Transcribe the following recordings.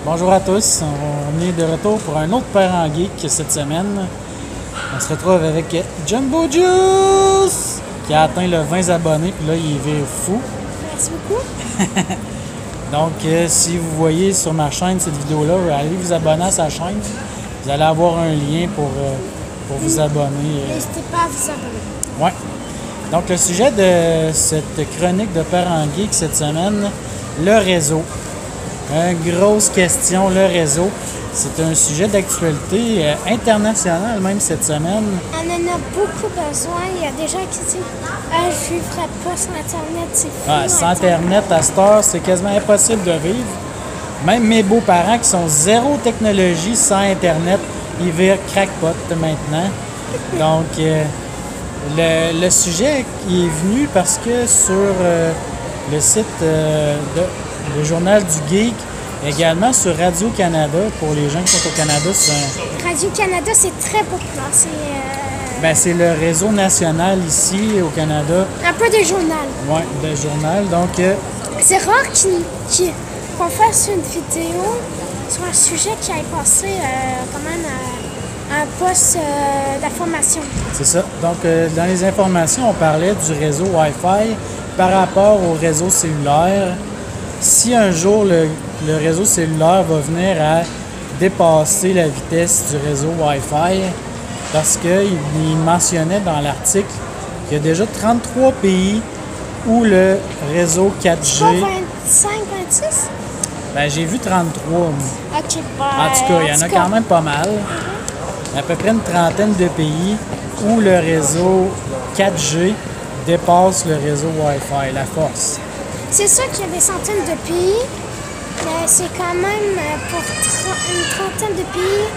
Bonjour à tous, on est de retour pour un autre Père en Geek cette semaine. On se retrouve avec Jumbo Juice qui a atteint le 20 abonnés, puis là il est fou. Merci beaucoup. Donc si vous voyez sur ma chaîne cette vidéo-là, allez vous abonner à sa chaîne. Vous allez avoir un lien pour vous abonner. N'hésitez pas à vous abonner. Ouais. Donc le sujet de cette chronique de Père en Geek cette semaine, le réseau. Grosse question, le réseau. C'est un sujet d'actualité internationale même cette semaine. On en a beaucoup besoin. Il y a des gens qui disent je ne vivrai pas sans Internet, c'est fou. Sans Internet, à cette heure, c'est quasiment impossible de vivre. Même mes beaux-parents qui sont zéro technologie sans Internet, ils virent crackpot maintenant. Donc, le sujet est venu parce que sur le site le Journal du Geek, également sur Radio-Canada, pour les gens qui sont au Canada, Radio-Canada, c'est très populaire. C'est le réseau national ici au Canada. Un peu de journal. Oui, de journal. Donc, c'est rare qu'on fasse une vidéo sur un sujet qui a passé quand même un poste d'information. C'est ça. Donc, dans les informations, on parlait du réseau Wi-Fi par rapport au réseau cellulaire. Si un jour le réseau cellulaire va venir à dépasser la vitesse du réseau Wi-Fi, parce qu'il mentionnait dans l'article qu'il y a déjà 33 pays où le réseau 4G... Pas 25, 26? J'ai vu 33. OK, En tout cas, il y en a quand même pas mal. À peu près une trentaine de pays où le réseau 4G dépasse le réseau Wi-Fi, la force. C'est sûr qu'il y a des centaines de pays, mais c'est quand même, pour une trentaine de pays,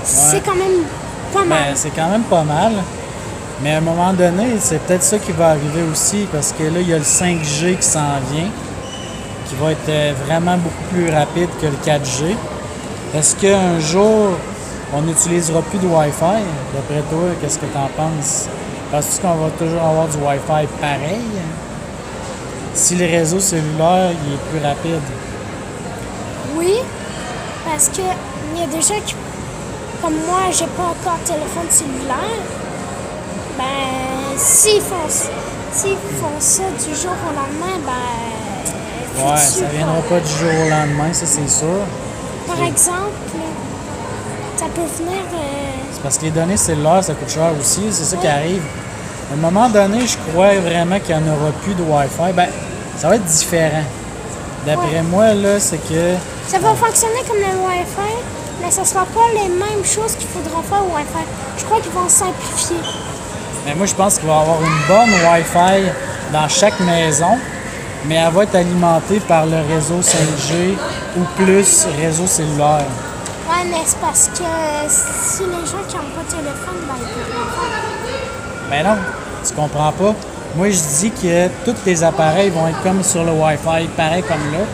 c'est quand même pas mal. C'est quand même pas mal. Mais à un moment donné, c'est peut-être ça qui va arriver aussi, parce que là, il y a le 5G qui s'en vient, qui va être vraiment beaucoup plus rapide que le 4G. Est-ce qu'un jour, on n'utilisera plus de Wi-Fi? D'après toi, qu'est-ce que tu en penses? Penses-tu qu'on va toujours avoir du Wi-Fi pareil? Si le réseau cellulaire il est plus rapide? Oui, parce que il y a des gens qui, comme moi, j'ai pas encore de téléphone cellulaire. S'ils font ça du jour au lendemain, Ça viendra pas du jour au lendemain, ça c'est sûr. Par exemple, ça peut venir... C'est parce que les données cellulaires, ça coûte cher aussi, c'est ça qui arrive. À un moment donné, je crois vraiment qu'il n'y en aura plus de Wi-Fi. Ça va être différent. D'après moi, là, c'est que... Ça va fonctionner comme le Wi-Fi, mais ça ne sera pas les mêmes choses qu'il faudra faire au Wi-Fi. Je crois qu'ils vont simplifier. Mais moi, je pense qu'il va y avoir une bonne Wi-Fi dans chaque maison, mais elle va être alimentée par le réseau 5G ou plus réseau cellulaire. Ouais, mais c'est parce que si les gens qui n'ont pas de téléphone, ils peuvent le faire. Mais non, tu comprends pas. Moi, je dis que tous tes appareils vont être comme sur le Wi-Fi, pareil comme là.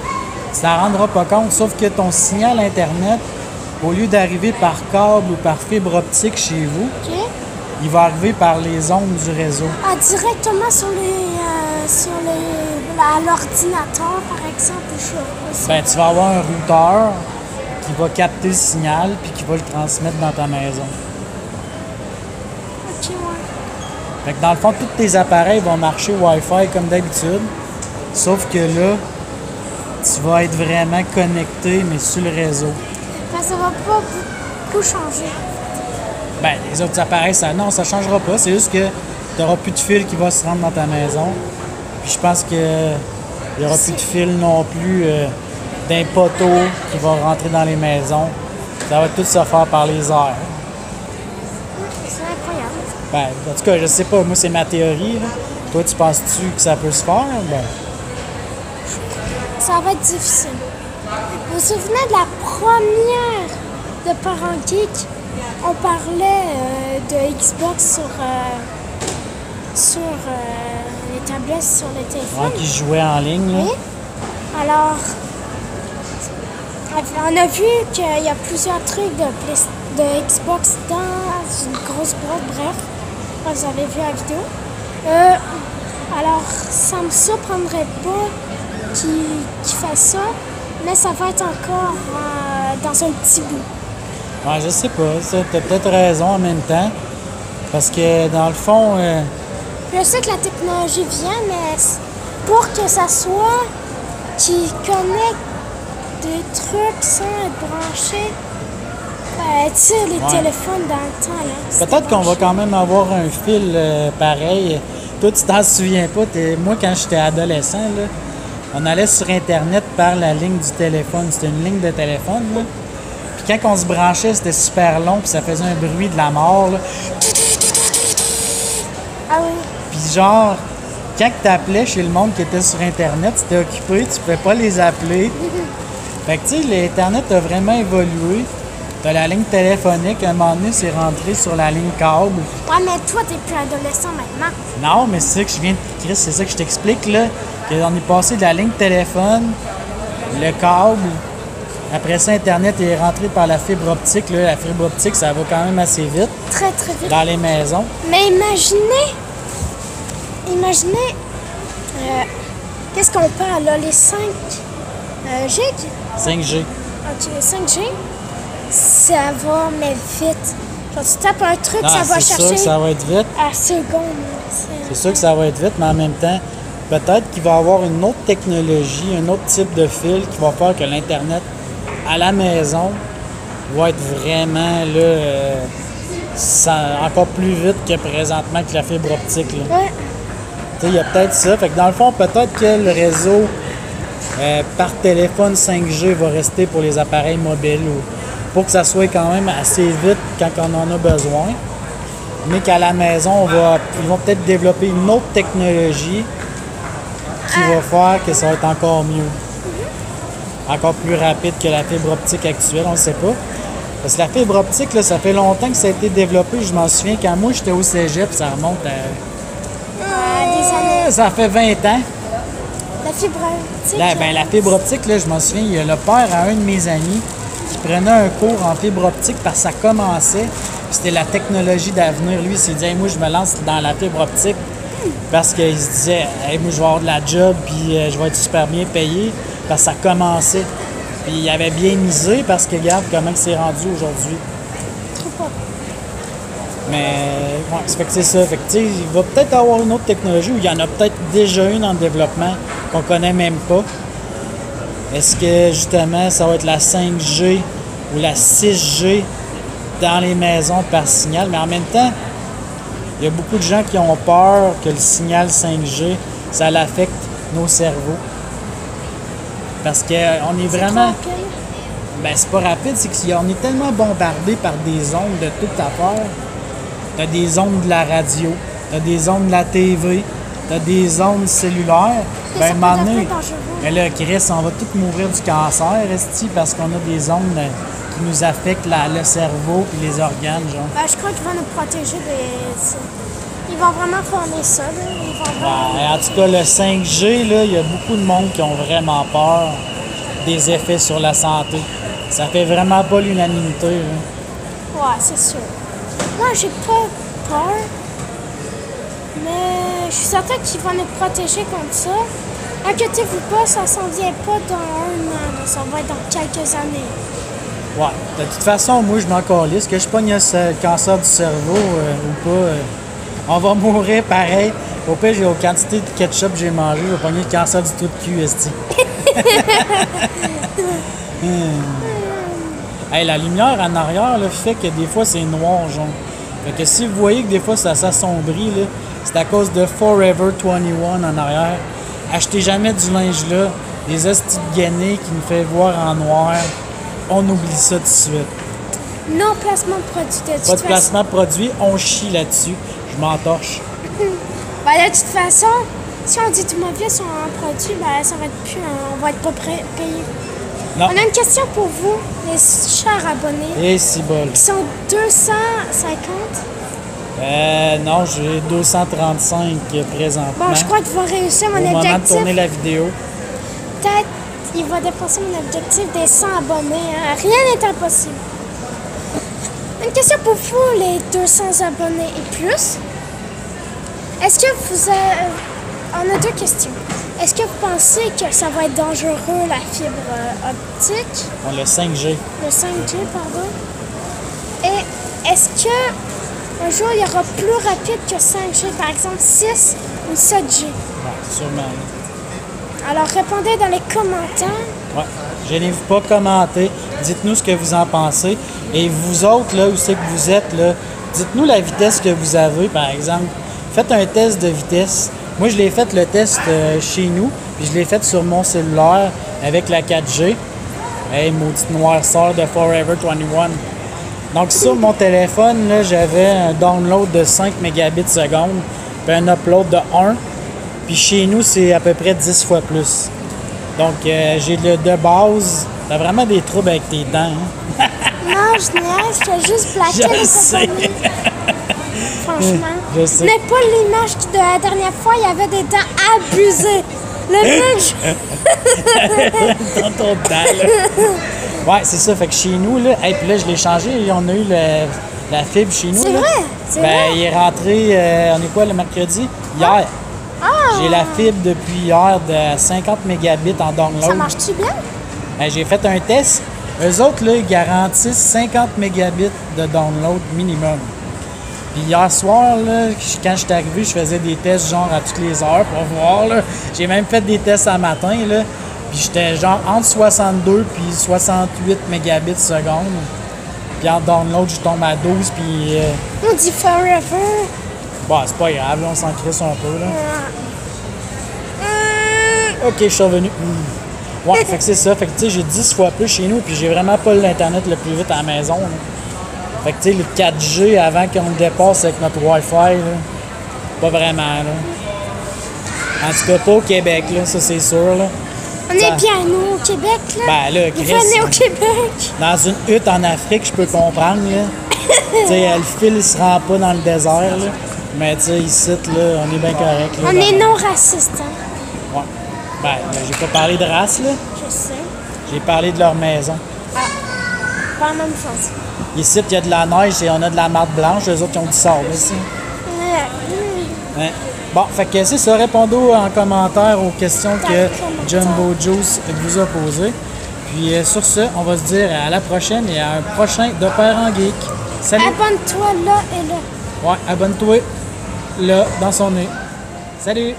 Tu t'en rendras pas compte, sauf que ton signal Internet, au lieu d'arriver par câble ou par fibre optique chez vous, il va arriver par les ondes du réseau. Directement à l'ordinateur, par exemple. Tu vas avoir un routeur qui va capter le signal puis qui va le transmettre dans ta maison. OK, ouais. Fait que dans le fond, tous tes appareils vont marcher Wi-Fi comme d'habitude, sauf que là, tu vas être vraiment connecté, mais sur le réseau. Ça va pas beaucoup changer. Les autres appareils, ça ne changera pas. C'est juste que tu n'auras plus de fil qui va se rendre dans ta maison. Puis je pense qu'il n'y aura plus de fil non plus d'un poteau qui va rentrer dans les maisons. Ça va tout se faire par les airs. C'est incroyable. En tout cas, je sais pas. Moi, c'est ma théorie. Là. Toi, tu penses-tu que ça peut se faire? Ça va être difficile. Vous vous souvenez de la première de Parents Geek? On parlait de Xbox sur les tablettes, sur les téléphones. Qui jouait en ligne. Là. Oui. Alors, on a vu qu'il y a plusieurs trucs de Xbox dans une grosse boîte. Bref, vous avez vu la vidéo. Alors, ça me surprendrait pas qu'il fasse ça. mais ça va être encore dans un petit bout. Ouais, je sais pas. Ça, t'as peut-être raison en même temps. Parce que dans le fond, Je sais que la technologie vient, mais pour que ça soit qui connecte des trucs sans être branché, tu sais, les téléphones dans le temps, là. peut-être qu'on va quand même avoir un fil pareil. Toi, tu t'en souviens pas. Moi, quand j'étais adolescent, là, on allait sur Internet par la ligne du téléphone. C'était une ligne de téléphone, là. Puis quand on se branchait, c'était super long, puis ça faisait un bruit de la mort, là. Ah oui. Puis genre, quand tu appelais chez le monde qui était sur Internet, tu étais occupé, tu pouvais pas les appeler. Fait que tu sais, l'Internet a vraiment évolué. T'as la ligne téléphonique, à un moment donné, c'est rentré sur la ligne câble. Ouais, mais toi, t'es plus adolescent maintenant. Non, mais c'est ça que je viens de... Chris, c'est ça que je t'explique, là. On est passé de la ligne téléphone, le câble. Après ça, Internet est rentré par la fibre optique. Là. La fibre optique, ça va quand même assez vite Très, très vite. dans les maisons. Mais imaginez, qu'est-ce qu'on parle là, les 5 gigs? 5G. Ok, les 5G, ça va, mais vite. Genre, tu tapes un truc, Non, ça va c'est sûr chercher que ça va être vite. à seconde. C'est sûr que ça va être vite, mais en même temps, peut-être qu'il va y avoir une autre technologie, un autre type de fil qui va faire que l'Internet à la maison va être vraiment là, encore plus vite que présentement que la fibre optique. Là. Ouais. Tu sais, il y a peut-être ça. Fait que dans le fond, peut-être que le réseau par téléphone 5G va rester pour les appareils mobiles ou pour que ça soit quand même assez vite quand on en a besoin. Mais qu'à la maison, ils vont peut-être développer une autre technologie qui va faire que ça va être encore mieux. Encore plus rapide que la fibre optique actuelle, on ne sait pas. Parce que la fibre optique, là, ça fait longtemps que ça a été développé. Je m'en souviens quand moi j'étais au cégep, ça remonte à... Des années. Ça fait 20 ans. La fibre optique. La fibre optique, là, je m'en souviens, il y a le père à un de mes amis qui prenait un cours en fibre optique parce que ça commençait. Puis c'était la technologie d'avenir. Lui, il s'est dit, hey, moi, je me lance dans la fibre optique parce qu'il se disait, hey, moi, je vais avoir de la job puis je vais être super bien payé parce que ça commençait. Puis il avait bien misé parce que regarde comment c'est rendu aujourd'hui. Trop pas. Mais ouais, ça fait que c'est ça. Fait que, tu sais, il va peut-être avoir une autre technologie ou il y en a peut-être déjà une en développement qu'on connaît même pas. Est-ce que justement ça va être la 5G ou la 6G dans les maisons par signal? Mais en même temps, il y a beaucoup de gens qui ont peur que le signal 5G, ça l'affecte nos cerveaux. Parce qu'on est vraiment... Ben, c'est pas rapide, c'est qu'on est tellement bombardé par des ondes de toute affaire. T'as des ondes de la radio, t'as des ondes de la TV, t'as des ondes cellulaires. Ben, à un moment donné, mais là, Chris, on va tous mourir du cancer, esti, parce qu'on a des ondes qui nous affectent le cerveau et les organes, genre. Ben, je crois qu'ils vont nous protéger des... Ils vont vraiment former ça, là. Ils vont vraiment... Ben, en tout cas, le 5G, là, il y a beaucoup de monde qui ont vraiment peur des effets sur la santé. Ça fait vraiment pas l'unanimité, là. Ouais, c'est sûr. Moi, j'ai pas peur, mais je suis certain qu'ils vont nous protéger contre ça. Inquiétez-vous pas, ça s'en vient pas dans un an, ça va être dans quelques années. Ouais, de toute façon, moi, je m'en calisse. Que je pogne le cancer du cerveau ou pas, on va mourir pareil. Au pire, j'ai aux quantités de ketchup que j'ai mangé, je vais pogner le cancer du trou de cul, esti. Hey, la lumière en arrière là, fait que des fois, c'est noir, genre. Fait que si vous voyez que des fois, ça s'assombrit, là, c'est à cause de Forever 21 en arrière. Achetez jamais du linge là. Les hosties de gainés qui nous fait voir en noir. On oublie ça tout de suite. Non placement de produit de toute Pas de placement de produit, on chie là-dessus. Je m'entorche. Ben, de toute façon, si on dit du mauvais sur un produit, ben, ça va être plus, on va être pas payé. Non. On a une question pour vous, les chers abonnés. Et si bol. Qui sont 250. Non, j'ai 235 présentement. Bon, je crois qu'il va réussir mon Au moment de objectif. tourner la vidéo. Peut-être il va dépasser mon objectif des 100 abonnés. Hein. Rien n'est impossible. Une question pour vous, les 200 abonnés et plus. Est-ce que vous avez... On a deux questions. Est-ce que vous pensez que ça va être dangereux, la fibre optique? On a le 5G. Le 5G, pardon. Et est-ce que un jour, il y aura plus rapide que 5G, par exemple 6 ou 7G? Ouais, sûrement. Alors, répondez dans les commentaires. Ouais. Gênez-vous pas, commentez. Dites-nous ce que vous en pensez. Et vous autres, là, où c'est que vous êtes, là, dites-nous la vitesse que vous avez, par exemple. Faites un test de vitesse. Moi, je l'ai fait le test chez nous, puis je l'ai fait sur mon cellulaire avec la 4G. Hey, maudite noirceur de Forever 21. Donc, sur mon téléphone, là, j'avais un download de 5 mégabits seconde, puis un upload de 1. Puis chez nous, c'est à peu près 10 fois plus. Donc, j'ai de base. T'as vraiment des troubles avec tes dents. Hein? Non, je niaise, je fais juste plaquer Je sais. Franchement. Je sais. Mais pas l'image de la dernière fois, il y avait des dents abusées. Le mec, Dans ton dent, là. Ouais, c'est ça. Fait que chez nous, là, hey, puis là, je l'ai changé. On a eu la fibre chez nous. c'est là. vrai, c'est Ben, vrai. il est rentré, on est quoi, le mercredi? Hier. Ah, J'ai la fibre depuis hier de 50 mégabits en download. ça marche-tu bien? Ben, j'ai fait un test. Eux autres, là, ils garantissent 50 mégabits de download minimum. Puis hier soir, là, quand je suis arrivé, je faisais des tests genre à toutes les heures pour voir. Là. J'ai même fait des tests à matin. Là. Puis j'étais genre entre 62 puis 68 mégabits seconde. Puis en download, je tombe à 12. Puis On dit forever. bon, c'est pas grave, là, on s'en crisse un peu. Là. Ok, je suis revenu. Ouais, fait que c'est ça. Fait que tu sais, j'ai 10 fois plus chez nous. Puis j'ai vraiment pas l'Internet le plus vite à la maison. Là. Fait que tu sais, le 4G avant qu'on le dépasse avec notre Wi-Fi, là, pas vraiment. Là. En tout cas, pas au Québec, là, ça c'est sûr. Là. On est bien, nous, au Québec, là. Ben là, Vous Chris, venez au Québec. dans une hutte en Afrique, je peux comprendre. Là. Tu sais, le fil il se rend pas dans le désert. Là. Mais tu sais, ici, là, on est bien correct. Là, On est non racistes, hein. Ouais. Ben, là, j'ai pas parlé de race, là. Je sais. J'ai parlé de leur maison. Pas la même chose. Ici, il y a de la neige et on a de la marde blanche. Les autres, ils ont du sable aussi. Ouais. Bon, fait que c'est ça. Répondez en commentaire aux questions que Jumbo Juice vous a posées. Puis sur ce, on va se dire à la prochaine et à un prochain De Père en Geek. Salut! Abonne-toi là et là. Ouais, abonne-toi là, dans son nez. Salut!